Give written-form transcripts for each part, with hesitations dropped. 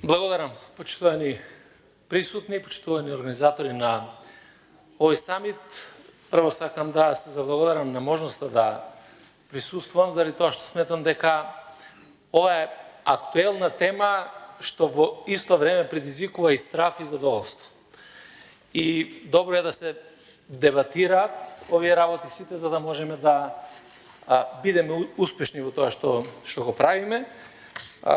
Благодарам, почитувани присутни, почитувани организатори на овој самит. Прво сакам да се заблагодарам на можноста да присуствувам, заради тоа што сметам дека ова е актуелна тема што во исто време предизвикува и страф и задоволство. И добро е да се дебатира овие работи сите, за да можеме да бидеме успешни во тоа што го правиме.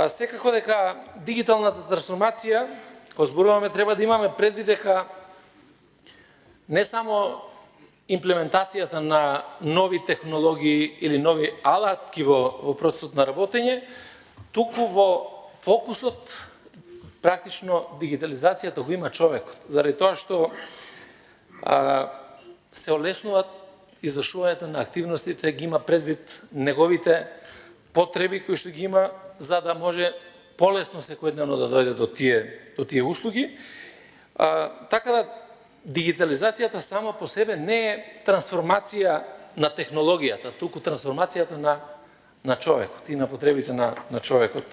Секако дека дигиталната трансформација, кога зборуваме, треба да имаме предвид дека не само имплементацијата на нови технологии или нови алатки во процесот на работење, туку во фокусот практично дигитализацијата го има човекот, заради тоа што се олеснуваат извршувањето на активностите, ги има предвид неговите потреби кои што ги има, за да може полесно секојдневно да дојде до тие услуги. Така да дигитализацијата сама по себе не е трансформација на технологијата, туку трансформацијата на човекот и на потребите на човекот.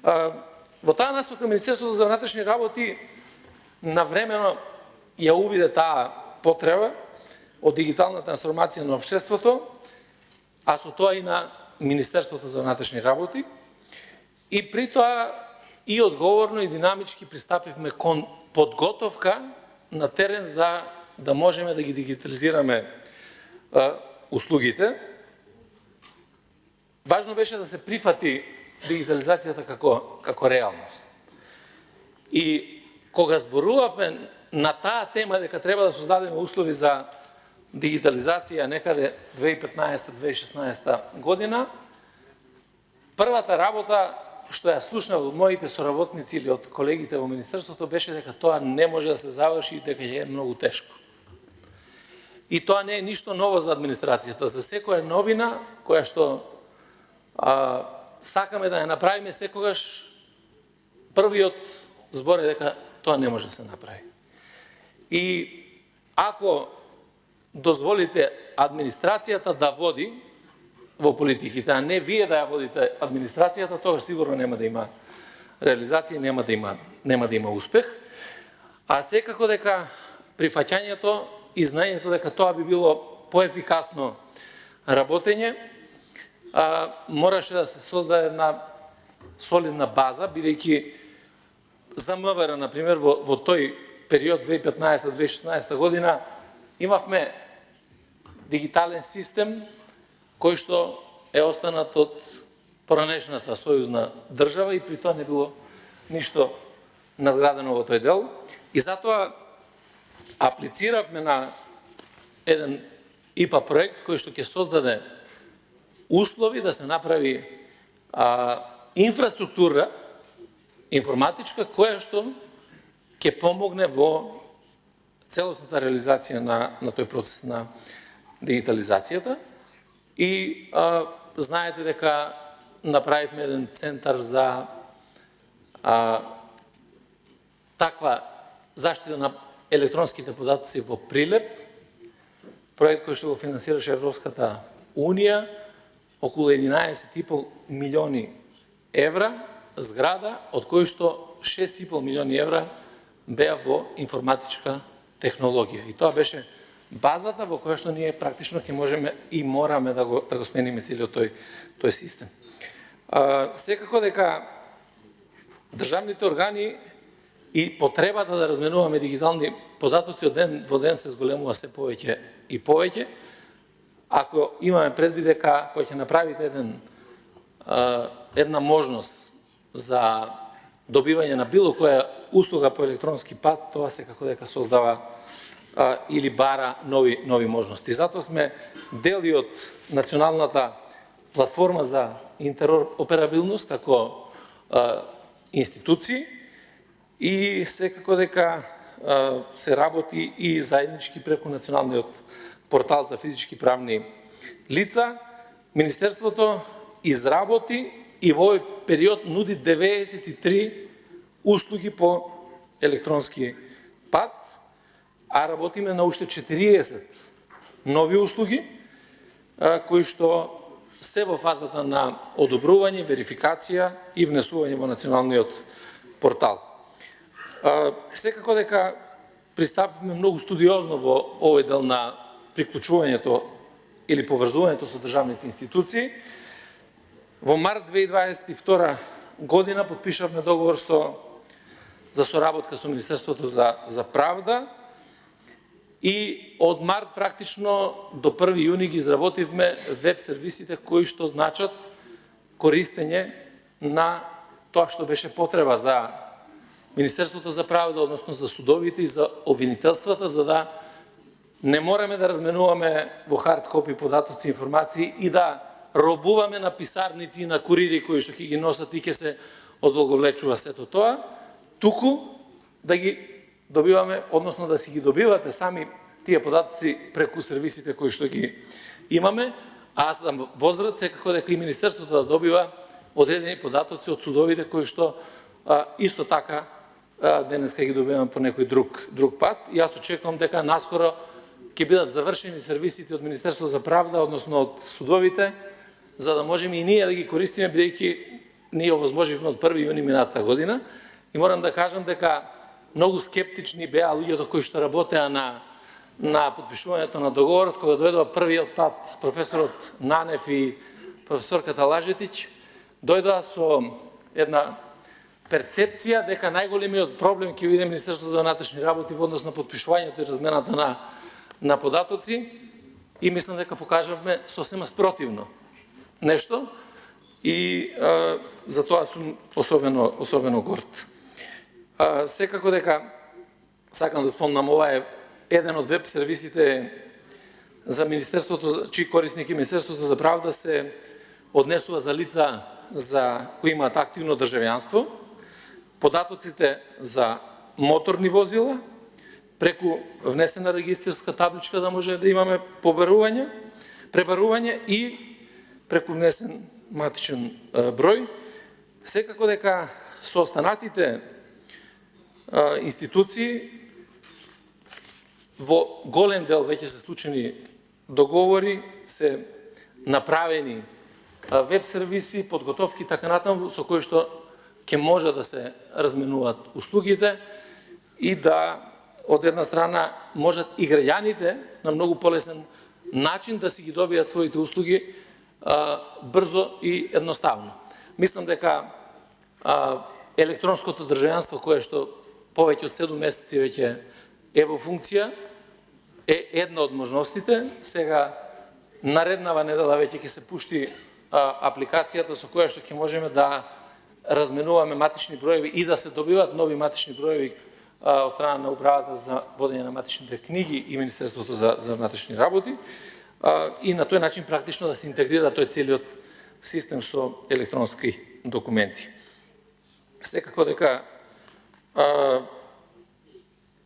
Во таа насока Министерството за внатрешни работи навремено ја увиде таа потреба од дигитална трансформација на општеството, а со тоа и на Министерството за внатрешни работи, и при тоа и одговорно и динамички пристапивме кон подготовка на терен за да можеме да ги дигитализираме услугите. Важно беше да се прифати дигитализацијата како реалност. И кога зборувавме на таа тема дека треба да создадеме услови за дигитализација некаде 2015-2016 година, првата работа што ја слушнав од моите соработници или од колегите во Министерството беше дека тоа не може да се заврши и дека е многу тешко. И тоа не е ништо ново за администрацијата. За секоја новина која што сакаме да ја направиме, секогаш првиот збор е дека тоа не може да се направи. И ако дозволите администрацијата да води во политиките, а не вие да ја водите администрацијата, тогаш сигурно нема да има реализација, нема да има успех. А секако дека прифаќањето и знаењето дека тоа би било поефикасно работење, мораше да се создаде една солидна база, бидејќи за МВР, например, во тој период 2015-2016 година имавме дигитален систем кој што е останат од поранешната сојузна држава и при тоа не било ништо надградено во тој дел. И затоа аплициравме на еден ИПА проект кој што ќе создаде услови да се направи инфраструктура информатичка која што ќе помогне во целосната реализација на тој процес на дигитализацијата. И знаете дека направивме еден центар за таква заштита на електронските податоци во Прилеп, проект кој што го финансираше Европската Унија, околу 11,5 милиони евра зграда, од кои што 6,5 милиони евра беа во информатичка технологија. И тоа беше базата во која што ние практично ќе можеме и мораме да го смениме целиот тој систем. Секако дека државните органи и потребата да разменуваме дигитални податоци од ден во ден се зголемува се повеќе и повеќе. Ако имаме предвид дека кој ќе направите една можност за добивање на било која услуга по електронски пат, тоа секако дека создава или бара нови можности. Затоа сме дел и од националната платформа за интероперабилност како институции и секако дека се работи и заеднички преку националниот портал за физички правни лица. Министерството изработи и во овој период нуди 93 услуги по електронски пат, а работиме на уште 40 нови услуги, кои што се во фазата на одобрување, верификација и внесување во националниот портал. Секако дека пристапивме многу студиозно во овој дел на приклучувањето или поврзувањето со државните институции. Во март 2022 година подпишавме договор за соработка со Министерството за правда и од март практично до 1 јуни ги изработивме веб сервисите кои што значат користење на тоа што беше потреба за Министерството за правда, односно за судовите и за обвинителствата, за да не мораме да разменуваме во хард копи податоци и информации и да робуваме на писарници и на курири кои што ќе ги носат и ќе се одолговлечува сето тоа, туку да ги добиваме, односно да си ги добивате сами тие податоци преку сервисите кои што ги имаме, а аз сам возрат секако дека и Министерството да добива одредени податоци од судовите кои што исто така денеска ги добиваме по некој друг пат. И аз очекувам дека наскоро ќе бидат завршени сервисите од Министерството за правда, односно од судовите, за да можеме и ние да ги користиме, бидејќи ние овозможивме од 1 јуни минатата година. И морам да кажам дека многу скептични беа луѓето кои што работеа на подпишувањето на договорот, кога дојдоа првиот пат професорот Нанев и професорката Лажетич, дојдоа со една перцепција дека најголемиот проблем ќе биде Министерството за внатрешни работи во однос на подпишувањето и размената на податоци, и мислам дека покажавме сосема спротивно нешто и за тоа сум особено горд. Секако дека сакам да спомнам, ова е еден од веб сервисите за Министерството, чиј корисник и Министерството за правда се однесува за лица кои имаат активно државјанство, податоците за моторни возила, преку внесена регистарска табличка да може да имаме пребарување и преку внесен матичен број. Секако дека со останатите институции во голем дел веќе се случени договори, се направени веб сервиси, подготовки така натаму, со кои што ќе може да се разменуваат услугите и да од една страна можат и граѓаните на многу полесен начин да си ги добијат своите услуги брзо и едноставно. Мислам дека електронското државјанство, кое што повеќе од 7 месеци веќе е во функција, е една од можностите. Сега нареднава недела веќе ќе се пушти апликацијата со која што ќе можеме да разменуваме матични броеви и да се добиват нови матични броеви од страна на управата за водење на матичните книги и Министерството за внатрешни работи, и на тој начин практично да се интегрира тој целиот систем со електронски документи. Секако дека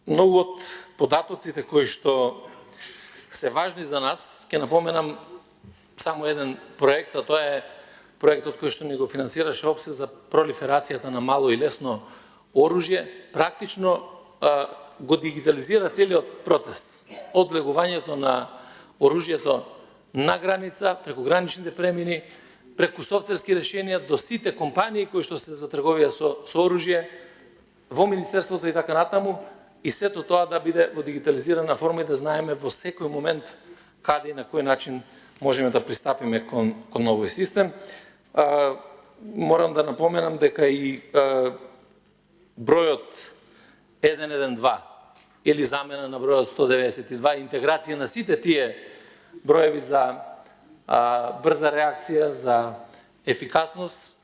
многу од податоците кои што се важни за нас, ќе напоменам само еден проект, а тоа е проектот кој што ни го финансираше ОПСЕ за пролиферацијата на мало и лесно оружје, практично го дигитализира целиот процес од легувањето на оружјето на граница, преку граничните премини, преку софтверски решенија до сите компании кои што се за трговија со оружје во Министерството и така натаму, и сето тоа да биде во дигитализирана форма и да знаеме во секој момент каде и на кој начин можеме да пристапиме кон новој систем. Морам да напоменам дека и бројот 112 или замена на бројот 192, интеграција на сите тие броеви за брза реакција, за ефикасност,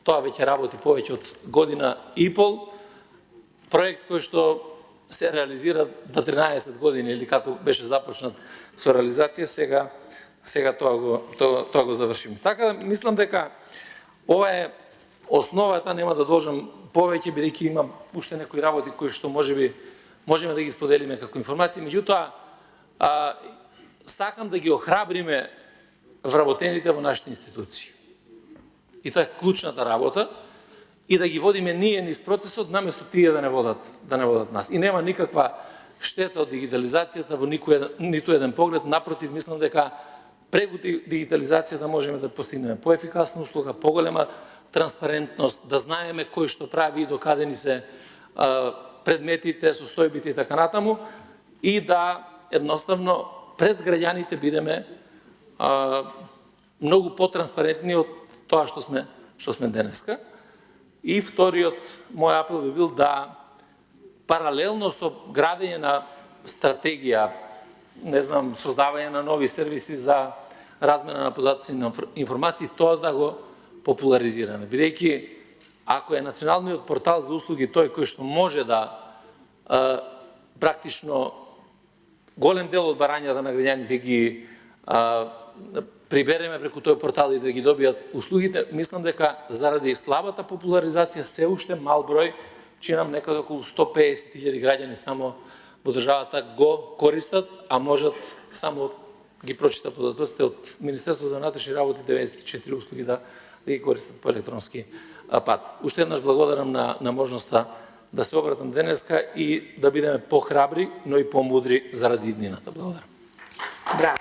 тоа веќе работи повеќе од година и пол. Проект кој што се реализира за 13 години или како беше започнат со реализација, сега тоа го завршиме. Така мислам дека ова е основата, нема да должам повеќе, бидејќи има уште некои работи кои што можеме да ги споделиме како информации, меѓутоа сакам да ги охрабриме вработените во нашите институции. И тоа е клучната работа, и да ги водиме ние низ процесот, наместо тие да не водат нас. И нема никаква штета од дигитализацијата во ниту еден поглед, напротив, мислам дека преку дигитализација да можеме да постигнеме поефикасна услуга, поголема транспарентност, да знаеме кој што прави и до каде ни се предметите, состојбите и така натаму, и да едноставно пред граѓаните бидеме многу потранспарентни од тоа што сме денеска. И вториот мој апел би бил да паралелно со градење на стратегија, не знам, создавање на нови сервиси за размена на податоци и на информации, тоа да го популаризираме. Бидејќи, ако е националниот портал за услуги тој кој што може да практично голем дел од барањата на граѓаните ги прибереме преку тој портал и да ги добијат услугите, мислам дека заради слабата популаризација се уште мал број, чинам некаде околу 150.000 граѓани само во државата го користат, а можат само ги прочита податоците од Министерството за внатрешни работи 94 услуги да ги користат по електронски пат. Уште еднаш благодарам на можноста да се обратам денеска и да бидеме похрабри, но и помудри заради иднината. Благодарам. Браво.